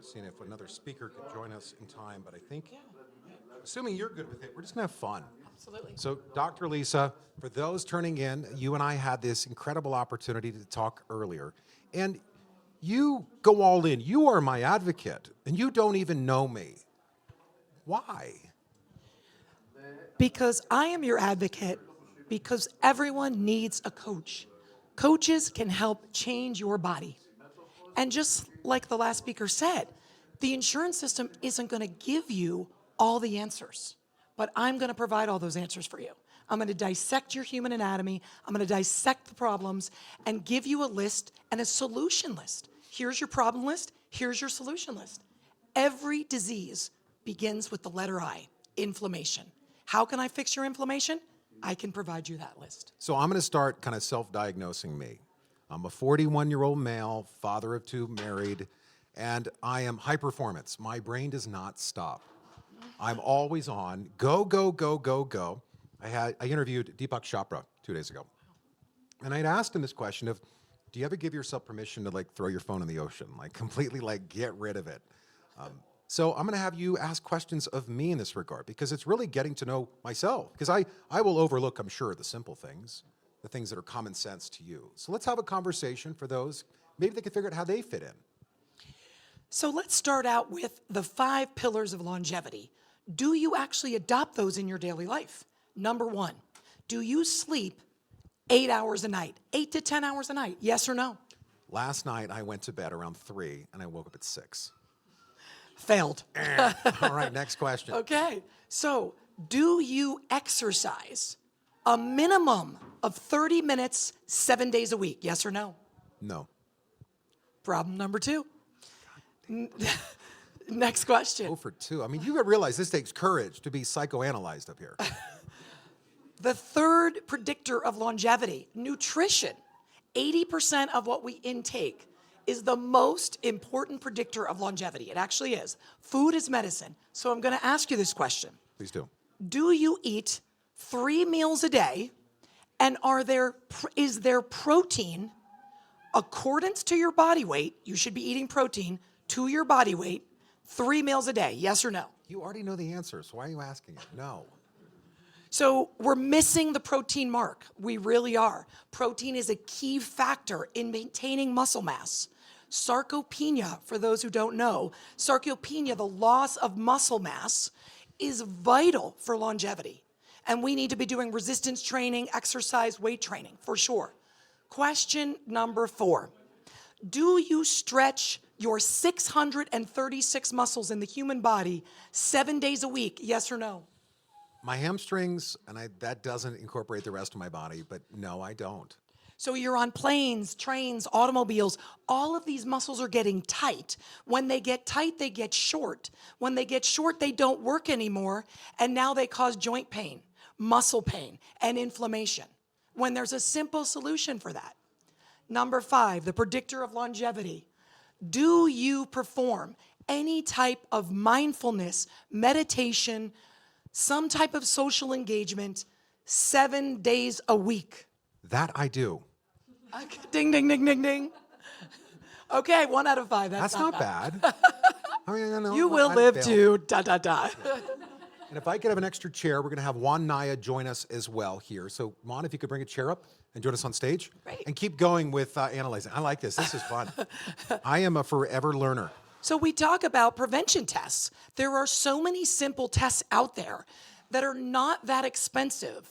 seeing if another speaker could join us in time, but I think, assuming you're good with it, we're just gonna have fun. Absolutely. So, Dr. Lisa, for those turning in, you and I had this incredible opportunity to talk earlier, and you go all in. You are my advocate, and you don't even know me. Why? Because I am your advocate, because everyone needs a coach. Coaches can help change your body. And just like the last speaker said, the insurance system isn't going to give you all the answers, but I'm going to provide all those answers for you. I'm going to dissect your human anatomy. I'm going to dissect the problems and give you a list and a solution list. Here's your problem list. Here's your solution list. Every disease begins with the letter I, inflammation. How can I fix your inflammation? I can provide you that list. So, I'm gonna start kind of self-diagnosing me. I'm a 41-year-old male, father of two, married, and I am high performance. My brain does not stop. I'm always on, go, go, go, go, go. I interviewed Deepak Chopra 2 days ago, and I'd asked him this question of, do you ever give yourself permission to like throw your phone in the ocean, like completely like get rid of it? So I'm going to have you ask questions of me in this regard, because it's really getting to know myself, because I will overlook, I'm sure, the simple things, the things that are common sense to you. So let's have a conversation for those. Maybe they can figure out how they fit in. So let's start out with the 5 pillars of longevity. Do you actually adopt those in your daily life? Number 1, do you sleep 8 hours a night, 8 to 10 hours a night? Yes or no? Last night, I went to bed around 3, and I woke up at 6. Failed. All right, next question. Okay, so do you exercise a minimum of 30 minutes, 7 days a week? Yes or no? No. Problem number 2. Next question. 0 for 2. I mean, you realize this takes courage to be psychoanalyzed up here. The third predictor of longevity, nutrition. 80% of what we intake is the most important predictor of longevity. It actually is. Food is medicine. So I'm going to ask you this question. Please do. Do you eat 3 meals a day, and is there protein accordance to your body weight? You should be eating protein to your body weight 3 meals a day. Yes or no? You already know the answer, so why are you asking it? No. So we're missing the protein mark. We really are. Protein is a key factor in maintaining muscle mass. Sarcopenia, for those who don't know, sarcopenia, the loss of muscle mass, is vital for longevity. And we need to be doing resistance training, exercise, weight training, for sure. Question number 4. Do you stretch your 636 muscles in the human body 7 days a week? Yes or no? My hamstrings, and that doesn't incorporate the rest of my body, but no, I don't. So you're on planes, trains, automobiles. All of these muscles are getting tight. When they get tight, they get short. When they get short, they don't work anymore, and now they cause joint pain, muscle pain, and inflammation, when there's a simple solution for that. Number 5, the predictor of longevity. Do you perform any type of mindfulness, meditation, some type of social engagement 7 days a week? That I do. Ding, ding, ding, ding, ding. Okay, 1 out of 5. That's not bad. I mean, no, You will live to da, da, da. And if I could have an extra chair, we're going to have Juan Naya join us as well here. So, Juan, if you could bring a chair up and join us on stage. Great. And keep going with analyzing. I like this. This is fun. I am a forever learner. So we talk about prevention tests. There are so many simple tests out there that are not that expensive,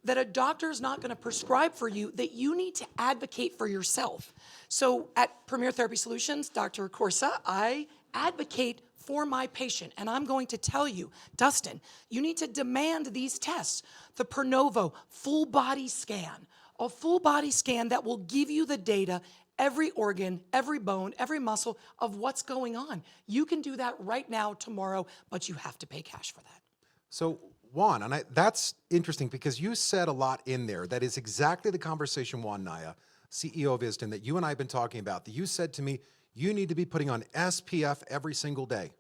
that a doctor is not going to prescribe for you, that you need to advocate for yourself. So at Premier Therapy Solutions, Dr. Corsa, I advocate for my patient, and I'm going to tell you, Dustin, you need to demand these tests. The Pernovo full body scan, a full body scan that will give you the data, every organ, every bone, every muscle of what's going on. You can do that right now, tomorrow, but you have to pay cash for that. So, Juan, and that's interesting because you said a lot in there that is exactly the conversation, Juan Naya, CEO of ISDN, that you and I have been talking about. That you said to me, you need to be putting on SPF every single day,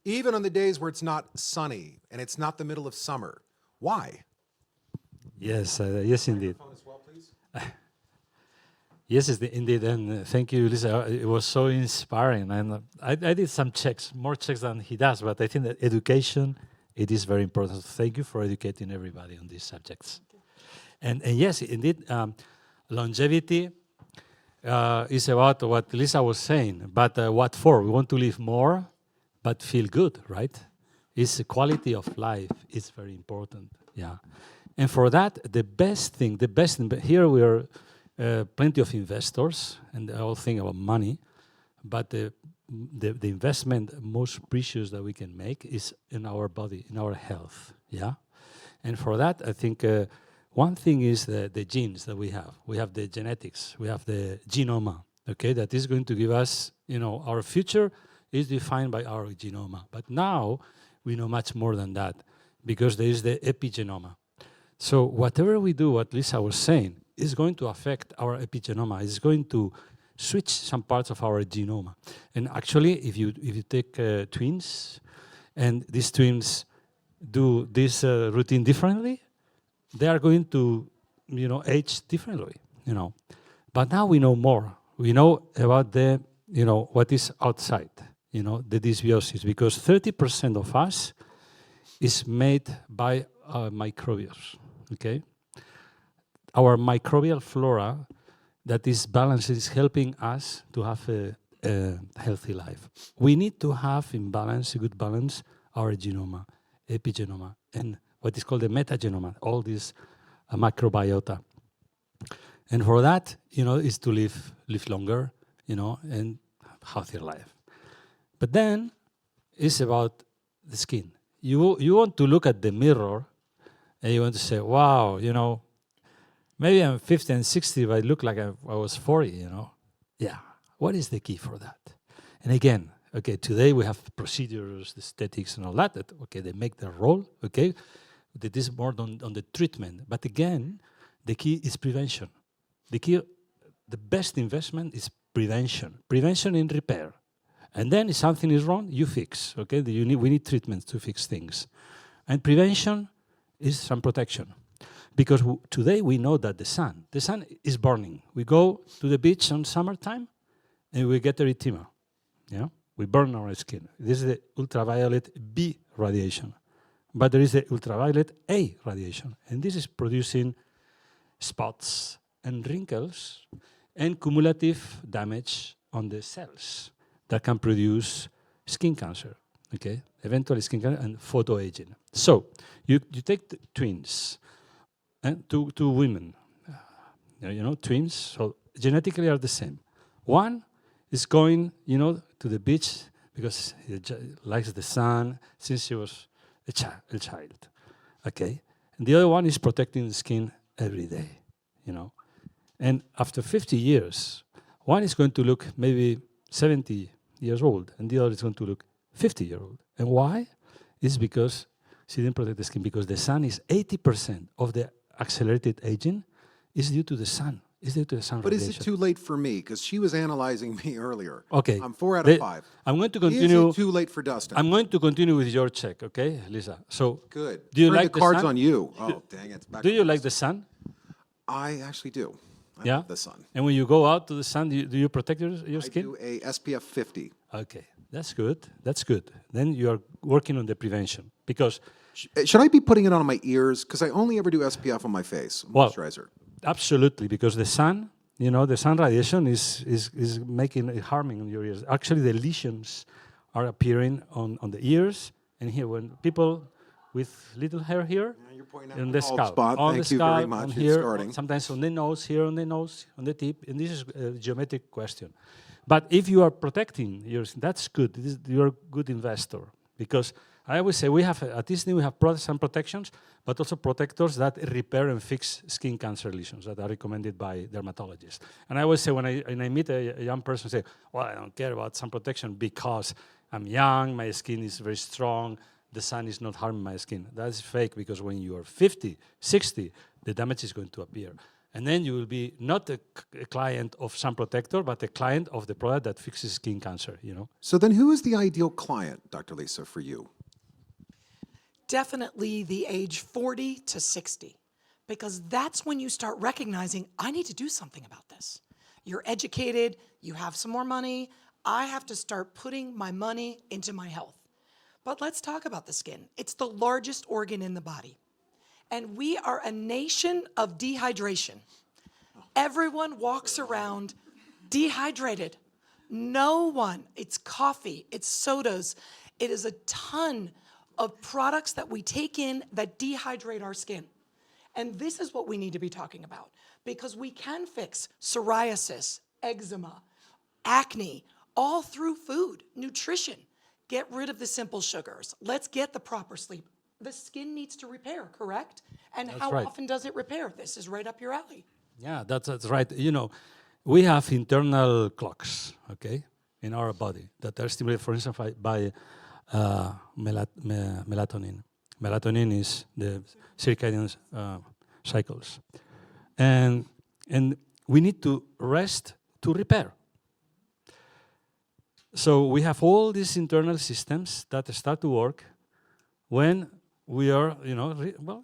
even on the days where it's not sunny and it's not the middle of summer. Why? Yes, yes, indeed. Phone as well, please. Yes, indeed, and thank you, Lisa. It was so inspiring, and I did some checks, more checks than he does, but I think that education, it is very important. So thank you for educating everybody on these subjects. And yes, indeed, longevity is about what Lisa was saying, but what for? We want to live more, but feel good, right? It's the quality of life is very important, yeah. And for that, the best thing, here we are plenty of investors, and they all think about money, but the investment most precious that we can make is in our body, in our health, yeah? And for that, I think one thing is the genes that we have. We have the genetics, we have the genome, okay, that is going to give us, our future is defined by our genome. But now we know much more than that because there is the epigenome. So whatever we do, what Lisa was saying, is going to affect our epigenome. It's going to switch some parts of our genome. And actually, if you take twins, and these twins do this routine differently, they are going to, age differently, But now we know more. We know about the, what is outside, the dysbiosis, because 30% of us is made by microbials, okay? Our microbial flora that is balanced is helping us to have a healthy life. We need to have in balance, a good balance, our genome, epigenome, and what is called the metagenome, all this microbiota. And for that, is to live longer, and healthier life. But then it's about the skin. You want to look at the mirror and you want to say, wow, maybe I'm 50 and 60, but I look like I was 40, Yeah, what is the key for that? And again, okay, today we have procedures, aesthetics and all that, okay, they make their role, okay? That is more on the treatment. But again, the key is prevention. The best investment is prevention. Prevention and repair. And then if something is wrong, you fix, okay? We need treatments to fix things. And prevention is sun protection. Because today we know that the sun is burning. We go to the beach on summertime and we get erythema. Yeah? We burn our skin. This is the ultraviolet B radiation. But there is the ultraviolet A radiation. And this is producing spots and wrinkles and cumulative damage on the cells that can produce skin cancer, okay? Eventually skin cancer and photoaging. So you take the twins, and two women, twins, so genetically are the same. One is going, to the beach because he likes the sun since she was a child, okay? And the other one is protecting the skin every day, And after 50 years, one is going to look maybe 70 years old, and the other is going to look 50-year-old. And why? It's because she didn't protect the skin, because the sun is 80% of the accelerated aging is due to the sun. It's due to the sun But radiation. is it too late for me? Because she was analyzing me earlier. Okay. I'm 4 out of 5. I'm going to continue. Is it too late for Dustin? I'm going to continue with your check, okay, Lisa? So, Good. Do you Turn like the cards sun? on you? Oh, dang it! Do you like the sun? I actually do. I Yeah. love the sun. And when you go out to the sun, do you protect your I skin? do a SPF 50. Okay, that's good. That's good. Then you are working on the prevention because Should I be putting it on my ears? Because I only ever do SPF on my face, Well, moisturizer. absolutely, because the sun, the sun radiation is harming on your ears. Actually, the lesions are appearing on the ears and here. When people with little hair here, You're pointing out in the the bald scalp, spot. on Thank the you very scalp, much. on It's here, starting. sometimes on the nose, here on the nose, on the tip, and this is a geometric question. But if you are protecting yours, that's good. You're a good investor because I always say at Disney we have some protections, but also protectors that repair and fix skin cancer lesions that are recommended by dermatologists. And I always say when I meet a young person, say, well, I don't care about sun protection because I'm young, my skin is very strong, the sun is not harming my skin. That's fake because when you are 50, 60, the damage is going to appear. And then you will be not a client of sun protector, but a client of the product that fixes skin cancer, So then who is the ideal client, Dr. Lisa, for you? Definitely the age 40 to 60, because that's when you start recognizing, I need to do something about this. you're educated, you have some more money. I have to start putting my money into my health. But let's talk about the skin. It's the largest organ in the body. And we are a nation of dehydration. Everyone walks around dehydrated. No one. It's coffee, it's sodas. It is a ton of products that we take in that dehydrate our skin. And this is what we need to be talking about, because we can fix psoriasis, eczema, acne, all through food, nutrition. Get rid of the simple sugars. Let's get the proper sleep. The skin needs to repair, correct? And That's how right. often does it repair? This is right up your alley. Yeah, that's right. You know, we have internal clocks, okay, in our body that are stimulated, for instance, by melatonin. Melatonin is the circadian cycles, and we need to rest to repair. So we have all these internal systems that start to work when we are,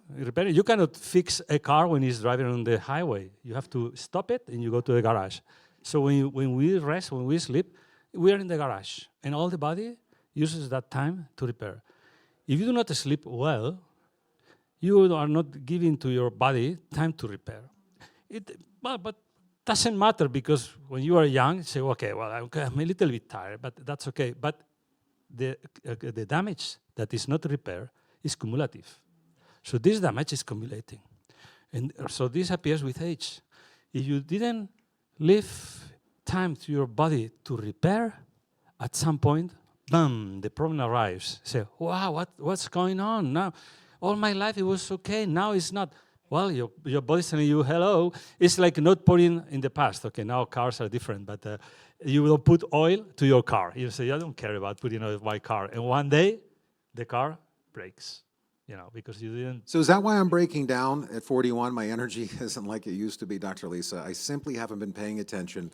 repairing. You cannot fix a car when it's driving on the highway. You have to stop it and you go to the garage. So when we rest, when we sleep, we are in the garage, and all the body uses that time to repair. If you do not sleep well, you are not giving to your body time to repair. But doesn't matter, because when you are young, you say, okay, well, I'm a little bit tired, but that's okay. But the damage that is not repaired is cumulative. So this damage is accumulating. And so this appears with age. If you didn't leave time to your body to repair, at some point, boom, the problem arrives. Say, wow, what's going on now? All my life it was okay, now it's not. Well, your body's telling you, hello. It's like not putting in the past. Okay, now cars are different, but you will put oil to your car. You say, I don't care about putting oil in my car. And one day, the car breaks, because you didn't. So is that why I'm breaking down at 41? My energy isn't like it used to be, Dr. Lisa. I simply haven't been paying attention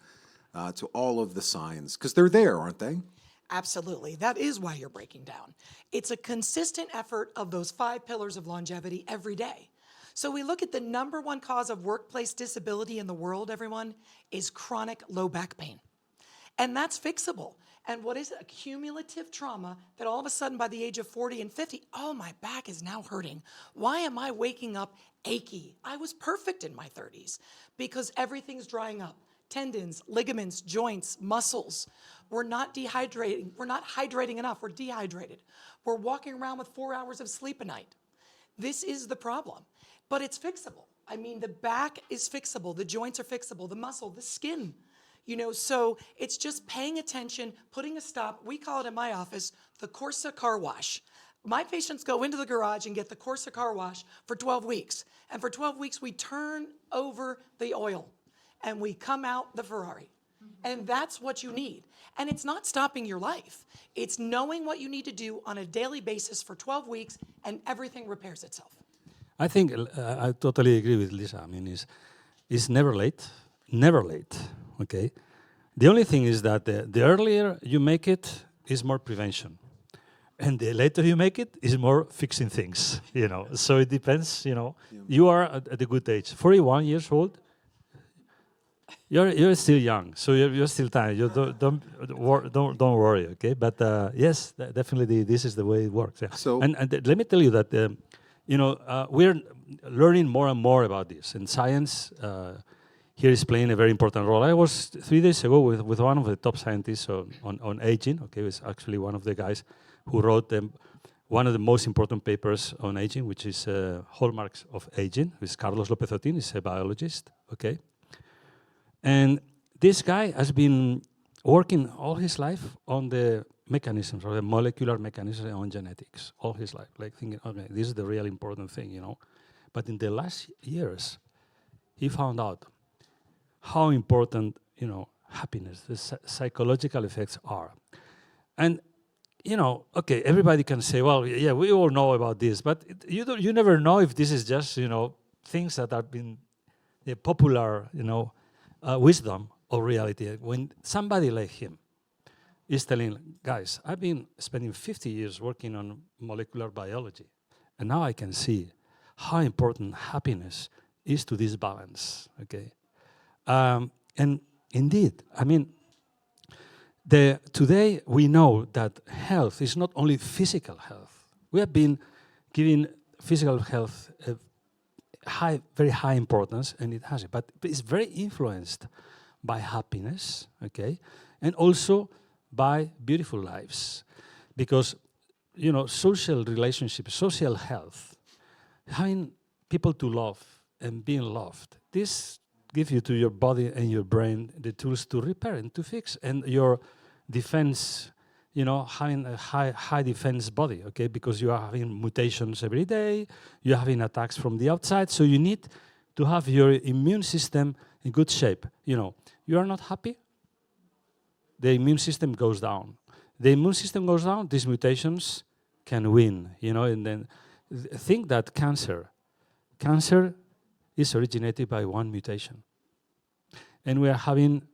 to all of the signs, because they're there, aren't they? Absolutely. That is why you're breaking down. It's a consistent effort of those 5 pillars of longevity every day. So we look at the number one cause of workplace disability in the world, everyone, is chronic low back pain. And that's fixable. And what is it? A cumulative trauma that all of a sudden by the age of 40 and 50, oh, my back is now hurting. Why am I waking up achy? I was perfect in my 30s, because everything's drying up. Tendons, ligaments, joints, muscles. We're not dehydrating. We're not hydrating enough. We're dehydrated. We're walking around with 4 hours of sleep a night. This is the problem, but it's fixable. I mean, the back is fixable. The joints are fixable. The muscle, the skin, so it's just paying attention, putting a stop. We call it in my office the Corsa car wash. My patients go into the garage and get the Corsa car wash for 12 weeks. And for 12 weeks, we turn over the oil and we come out the Ferrari. And that's what you need. And it's not stopping your life. It's knowing what you need to do on a daily basis for 12 weeks, and everything repairs itself. I think I totally agree with Lisa. I mean, it's never late, okay? The only thing is that the earlier you make it is more prevention. And the later you make it is more fixing things, So it depends, You are at a good age. 41 years old, you're still young, so you're still time. You don't worry, okay? But yes, definitely this is the way it works. Yeah. So and let me tell you that we're learning more and more about this, and science here is playing a very important role. I was 3 days ago with one of the top scientists on aging. Okay, it was actually one of the guys who wrote one of the most important papers on aging, which is Hallmarks of Aging. It's Carlos López Otín. He's a biologist. Okay. And this guy has been working all his life on the mechanisms, or the molecular mechanisms on genetics, all his life, like thinking, okay, this is the real important thing, But in the last years, he found out how important, happiness, the psychological effects are. And, okay, everybody can say, well, yeah, we all know about this, but you never know if this is just, things that have been popular, wisdom or reality. When somebody like him is telling, guys, I've been spending 50 years working on molecular biology, and now I can see how important happiness is to this balance, okay? And Indeed. I mean, today we know that health is not only physical health. We have been giving physical health very high importance, and it has it. But it's very influenced by happiness, okay, and also by beautiful lives, because social relationships, social health, having people to love and being loved. This gives you to your body and your brain the tools to repair and to fix, and your defense. Having a high defense body, okay, because you are having mutations every day, you're having attacks from the outside, so you need to have your immune system in good shape. You are not happy, the immune system goes down. The immune system goes down, these mutations can win, and then think that cancer is originated by one mutation. And we are having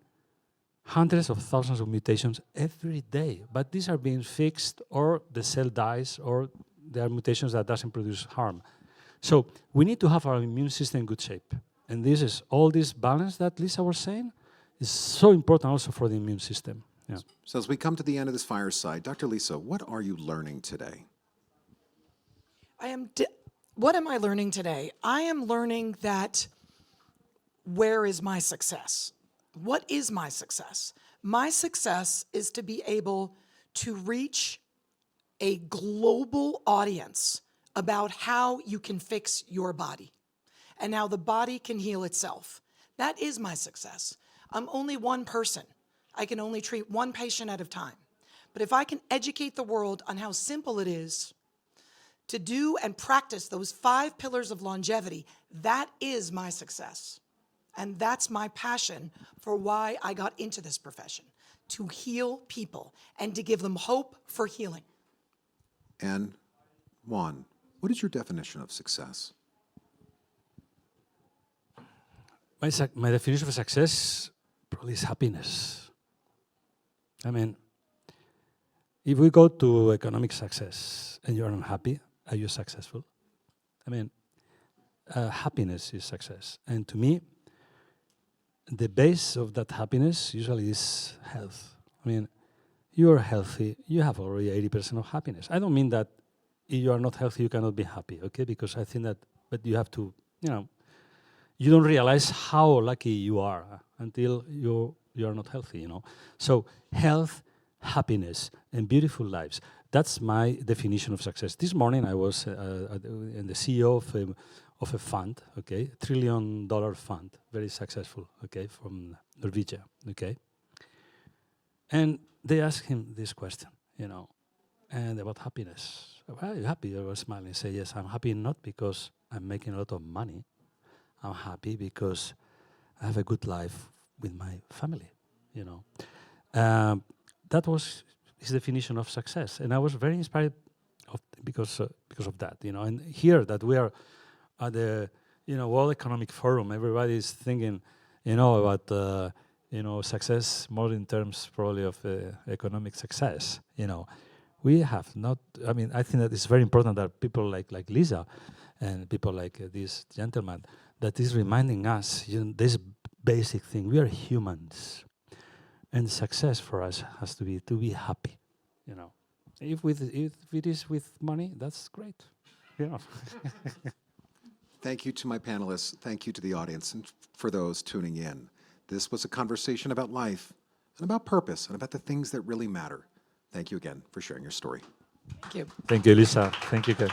hundreds of thousands of mutations every day, but these are being fixed, or the cell dies, or there are mutations that doesn't produce harm. So we need to have our immune system in good shape. And this is all this balance that Lisa was saying is so important also for the immune system. Yeah. So as we come to the end of this fireside, Dr. Lisa, what are you learning today? What am I learning today? I am learning that where is my success? What is my success? My success is to be able to reach a global audience about how you can fix your body and how the body can heal itself. That is my success. I'm only one person. I can only treat one patient at a time. But if I can educate the world on how simple it is to do and practice those 5 pillars of longevity, that is my success. And that's my passion for why I got into this profession, to heal people and to give them hope for healing. And Juan, what is your definition of success? My definition of success probably is happiness. I mean, if we go to economic success and you're unhappy, are you successful? I mean, happiness is success. And to me, the base of that happiness usually is health. I mean, you are healthy, you have already 80% of happiness. I don't mean that if you are not healthy, you cannot be happy, okay? Because I think that, but you have to, you don't realize how lucky you are until you are not healthy, So health, happiness, and beautiful lives. That's my definition of success. This morning I was the CEO of a fund, okay, $1 trillion fund, very successful, okay, from Norwegian, okay. And they asked him this question, and about happiness. Are you happy? I was smiling and say, yes, I'm happy not because I'm making a lot of money. I'm happy because I have a good life with my family, That was his definition of success. And I was very inspired because of that, And here that we are at the World Economic Forum, everybody is thinking, about success more in terms probably of economic success. We have not. I mean, I think that it's very important that people like Lisa and people like this gentleman that is reminding us this basic thing. We are humans, and success for us has to be happy. If it is with money, that's great. Thank you to my panelists. Thank you to the audience and for those tuning in. This was a conversation about life and about purpose and about the things that really matter. Thank you again for sharing your story. Thank you. Thank you, Lisa. Thank you, Kat.